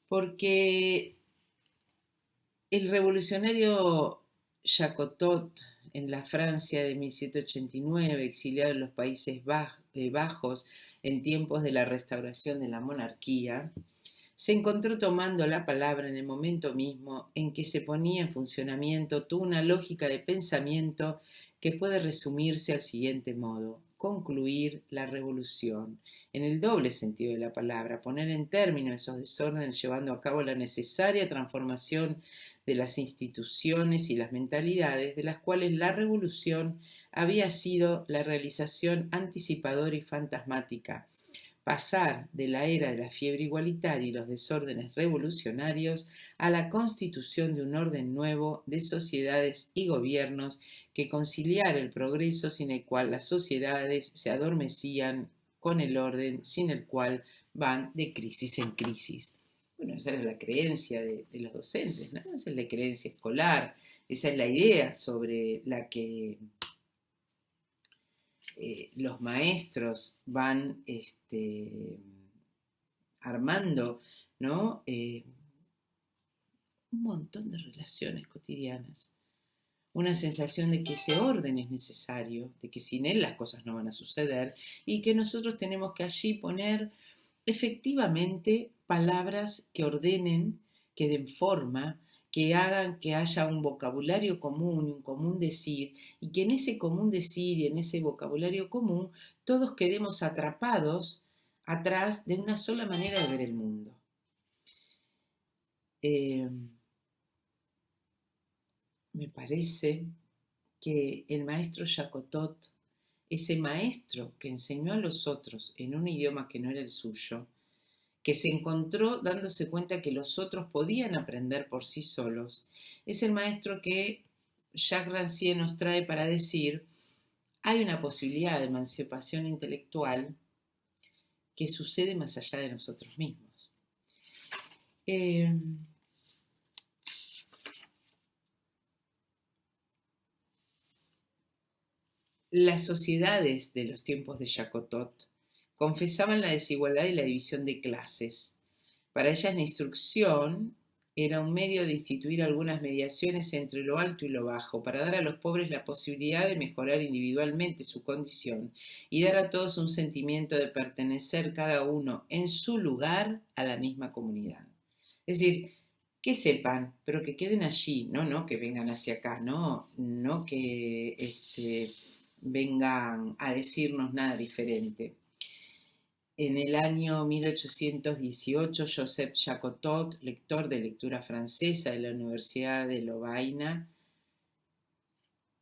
Porque el revolucionario Jacotot en la Francia de 1789, exiliado en los Países Bajos en tiempos de la restauración de la monarquía, se encontró tomando la palabra en el momento mismo en que se ponía en funcionamiento toda una lógica de pensamiento que puede resumirse al siguiente modo: concluir la revolución, en el doble sentido de la palabra, poner en término esos desórdenes llevando a cabo la necesaria transformación de las instituciones y las mentalidades de las cuales la revolución había sido la realización anticipadora y fantasmática, pasar de la era de la fiebre igualitaria y los desórdenes revolucionarios a la constitución de un orden nuevo de sociedades y gobiernos que conciliara el progreso sin el cual las sociedades se adormecían, con el orden sin el cual van de crisis en crisis. Bueno, esa es la creencia de los docentes, ¿no? Esa es la creencia escolar, esa es la idea sobre la que los maestros van armando, ¿no? Un montón de relaciones cotidianas. Una sensación de que ese orden es necesario, de que sin él las cosas no van a suceder y que nosotros tenemos que allí poner efectivamente palabras que ordenen, que den forma, que hagan que haya un vocabulario común, un común decir, y que en ese común decir y en ese vocabulario común todos quedemos atrapados atrás de una sola manera de ver el mundo. Me parece que el maestro Jacotot, ese maestro que enseñó a los otros en un idioma que no era el suyo, que se encontró dándose cuenta que los otros podían aprender por sí solos, es el maestro que Jacques Rancière nos trae para decir: hay una posibilidad de emancipación intelectual que sucede más allá de nosotros mismos. Las sociedades de los tiempos de Jacotot confesaban la desigualdad y la división de clases. Para ellas la instrucción era un medio de instituir algunas mediaciones entre lo alto y lo bajo, para dar a los pobres la posibilidad de mejorar individualmente su condición y dar a todos un sentimiento de pertenecer cada uno en su lugar a la misma comunidad. Es decir, que sepan, pero que queden allí, no que vengan hacia acá, no que vengan a decirnos nada diferente. En el año 1818, Joseph Jacotot, lector de lectura francesa de la Universidad de Lovaina,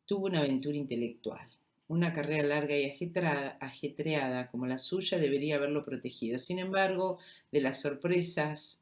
tuvo una aventura intelectual. Una carrera larga y ajetreada como la suya debería haberlo protegido. Sin embargo, de las sorpresas,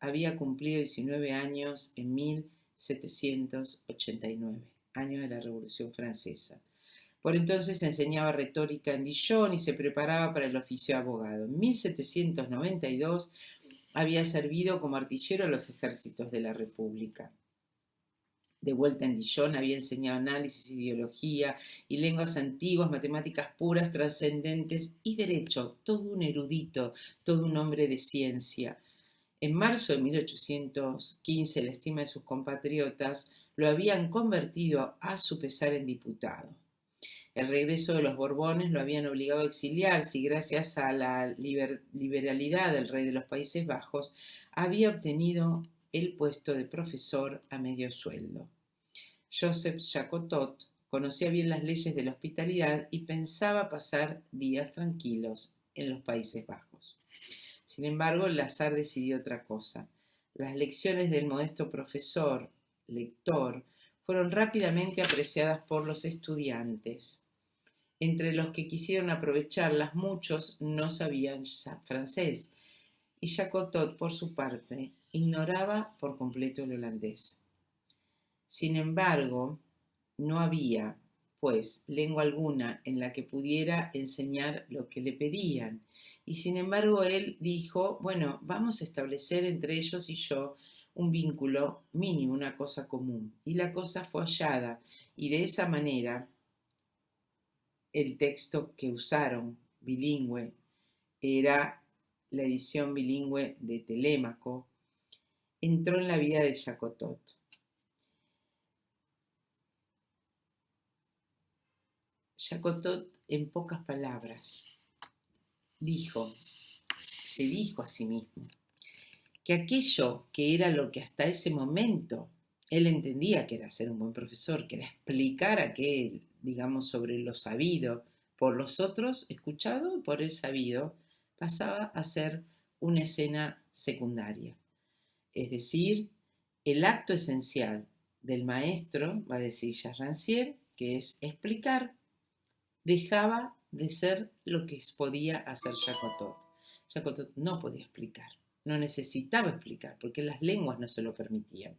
había cumplido 19 años en 1789, año de la Revolución Francesa. Por entonces enseñaba retórica en Dijon y se preparaba para el oficio de abogado. En 1792 había servido como artillero a los ejércitos de la República. De vuelta en Dijon había enseñado análisis, ideología y lenguas antiguas, matemáticas puras, trascendentes y derecho, todo un erudito, todo un hombre de ciencia. En marzo de 1815, la estima de sus compatriotas lo habían convertido a su pesar en diputado. El regreso de los Borbones lo habían obligado a exiliarse y gracias a la liberalidad del rey de los Países Bajos había obtenido el puesto de profesor a medio sueldo. Joseph Jacotot conocía bien las leyes de la hospitalidad y pensaba pasar días tranquilos en los Países Bajos. Sin embargo, el azar decidió otra cosa. Las lecciones del modesto profesor, lector, fueron rápidamente apreciadas por los estudiantes. Entre los que quisieron aprovecharlas, muchos no sabían francés, y Jacotot, por su parte, ignoraba por completo el holandés. Sin embargo, no había, pues, lengua alguna en la que pudiera enseñar lo que le pedían. Y sin embargo, él dijo: bueno, vamos a establecer entre ellos y yo un vínculo mínimo, una cosa común. Y la cosa fue hallada, y de esa manera el texto que usaron, bilingüe, era la edición bilingüe de Telémaco, entró en la vida de Jacotot. Jacotot, en pocas palabras, se dijo a sí mismo, que aquello que era lo que hasta ese momento él entendía que era ser un buen profesor, que era explicar aquel, digamos, sobre lo sabido por los otros, escuchado por él sabido, pasaba a ser una escena secundaria. Es decir, el acto esencial del maestro, va a decir Jacques Rancière, que es explicar, dejaba de ser lo que podía hacer Jacotot. Jacotot no podía explicar, no necesitaba explicar, porque las lenguas no se lo permitían.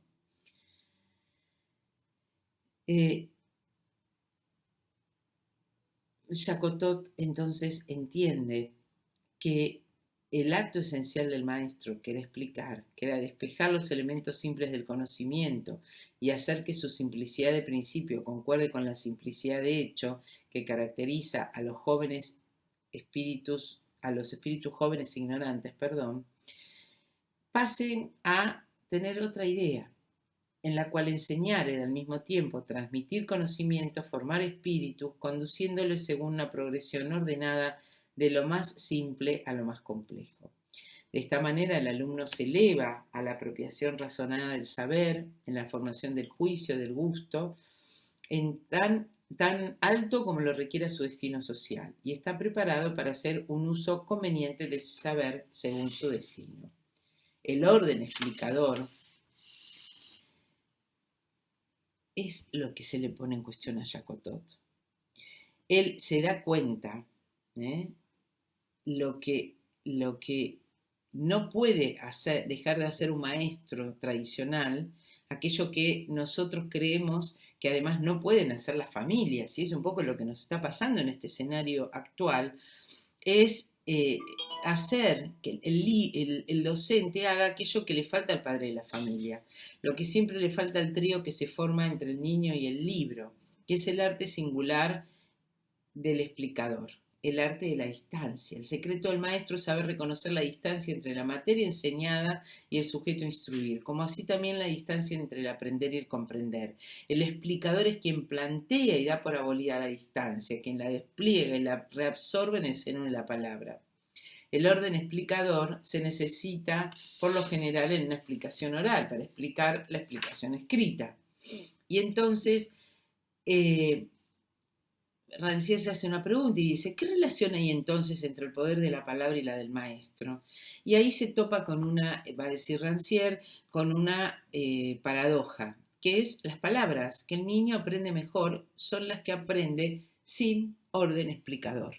Jacotot entonces entiende que el acto esencial del maestro, que era explicar, que era despejar los elementos simples del conocimiento y hacer que su simplicidad de principio concuerde con la simplicidad de hecho que caracteriza a los jóvenes espíritus, a los espíritus jóvenes ignorantes, pasen a tener otra idea, en la cual enseñar era al mismo tiempo transmitir conocimiento, formar espíritus, conduciéndolos según una progresión ordenada de lo más simple a lo más complejo. De esta manera el alumno se eleva a la apropiación razonada del saber, en la formación del juicio, del gusto, en tan alto como lo requiera su destino social, y está preparado para hacer un uso conveniente de ese saber según su destino. El orden explicador es lo que se le pone en cuestión a Jacotot. Él se da cuenta lo que no puede dejar de hacer un maestro tradicional, aquello que nosotros creemos que además no pueden hacer las familias, y es un poco lo que nos está pasando en este escenario actual, es hacer que el docente haga aquello que le falta al padre de la familia, lo que siempre le falta al trío que se forma entre el niño y el libro, que es el arte singular del explicador, el arte de la distancia. El secreto del maestro es saber reconocer la distancia entre la materia enseñada y el sujeto a instruir, como así también la distancia entre el aprender y el comprender. El explicador es quien plantea y da por abolida la distancia, quien la despliega y la reabsorbe en el seno de la palabra. El orden explicador se necesita, por lo general, en una explicación oral, para explicar la explicación escrita. Y entonces, Rancière se hace una pregunta y dice, ¿qué relación hay entonces entre el poder de la palabra y la del maestro? Y ahí se topa con una, va a decir Rancière, con una paradoja, que es las palabras que el niño aprende mejor son las que aprende sin orden explicador.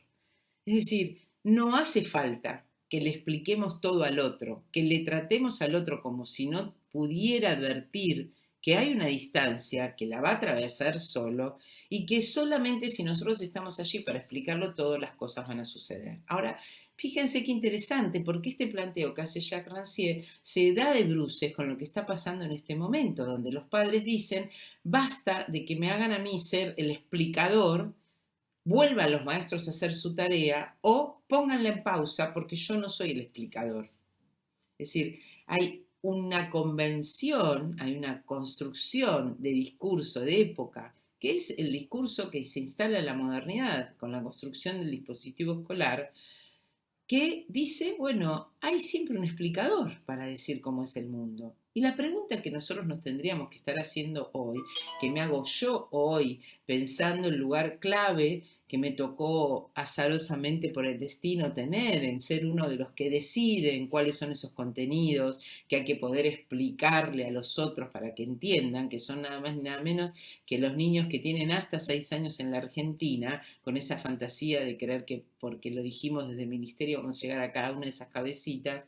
Es decir, no hace falta que le expliquemos todo al otro, que le tratemos al otro como si no pudiera advertir que hay una distancia que la va a atravesar solo y que solamente si nosotros estamos allí para explicarlo todo, las cosas van a suceder. Ahora, fíjense qué interesante, porque este planteo que hace Jacques Rancière se da de bruces con lo que está pasando en este momento, donde los padres dicen, basta de que me hagan a mí ser el explicador, vuelvan los maestros a hacer su tarea o pónganla en pausa porque yo no soy el explicador. Es decir, hay una convención, hay una construcción de discurso de época, que es el discurso que se instala en la modernidad con la construcción del dispositivo escolar, que dice, bueno, hay siempre un explicador para decir cómo es el mundo. Y la pregunta que nosotros nos tendríamos que estar haciendo hoy, que me hago yo hoy, pensando el lugar clave que me tocó azarosamente por el destino tener, en ser uno de los que deciden cuáles son esos contenidos que hay que poder explicarle a los otros para que entiendan, que son nada más ni nada menos que los niños que tienen hasta 6 años en la Argentina, con esa fantasía de creer que porque lo dijimos desde el ministerio vamos a llegar a cada una de esas cabecitas.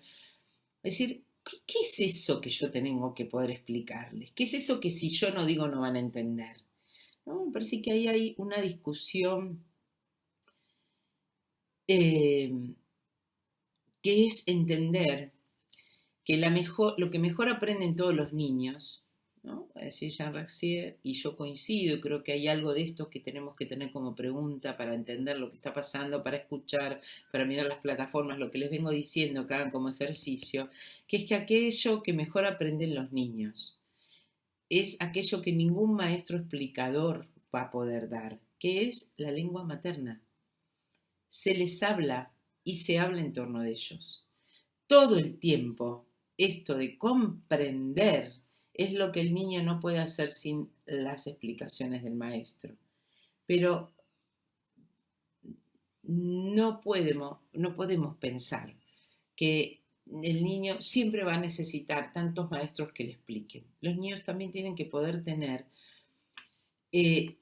Es decir, ¿qué es eso que yo tengo que poder explicarles? ¿Qué es eso que si yo no digo no van a entender? ¿No? Me parece que ahí hay una discusión que es entender que lo que mejor aprenden todos los niños ¿no? Es decir, Jean Raxier, y yo coincido, y creo que hay algo de esto que tenemos que tener como pregunta para entender lo que está pasando, para escuchar, para mirar las plataformas, lo que les vengo diciendo que hagan como ejercicio, que es que aquello que mejor aprenden los niños es aquello que ningún maestro explicador va a poder dar, que es la lengua materna. Se les habla y se habla en torno de ellos. Todo el tiempo, esto de comprender es lo que el niño no puede hacer sin las explicaciones del maestro. Pero no podemos pensar que el niño siempre va a necesitar tantos maestros que le expliquen. Los niños también tienen que poder tener eh,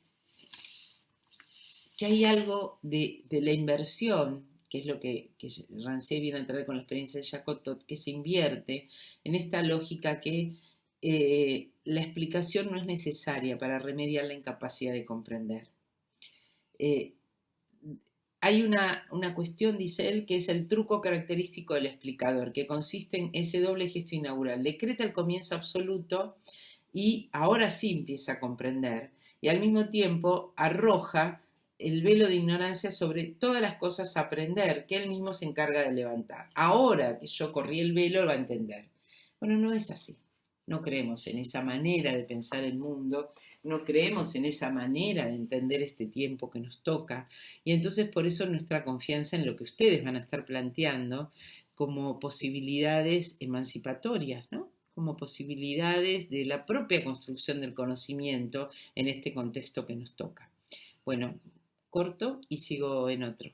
que hay algo de la inversión, que es lo que Rancière viene a traer con la experiencia de Jacotot, que se invierte en esta lógica que la explicación no es necesaria para remediar la incapacidad de comprender. Eh, Hay una cuestión, dice él, que es el truco característico del explicador, que consiste en ese doble gesto inaugural. Decreta el comienzo absoluto y ahora sí empieza a comprender. Y al mismo tiempo arroja el velo de ignorancia sobre todas las cosas a aprender que él mismo se encarga de levantar. Ahora que yo corrí el velo, lo va a entender. Bueno, no es así. No creemos en esa manera de pensar el mundo, no creemos en esa manera de entender este tiempo que nos toca. Y entonces por eso nuestra confianza en lo que ustedes van a estar planteando como posibilidades emancipatorias, ¿no? Como posibilidades de la propia construcción del conocimiento en este contexto que nos toca. Bueno, corto y sigo en otro.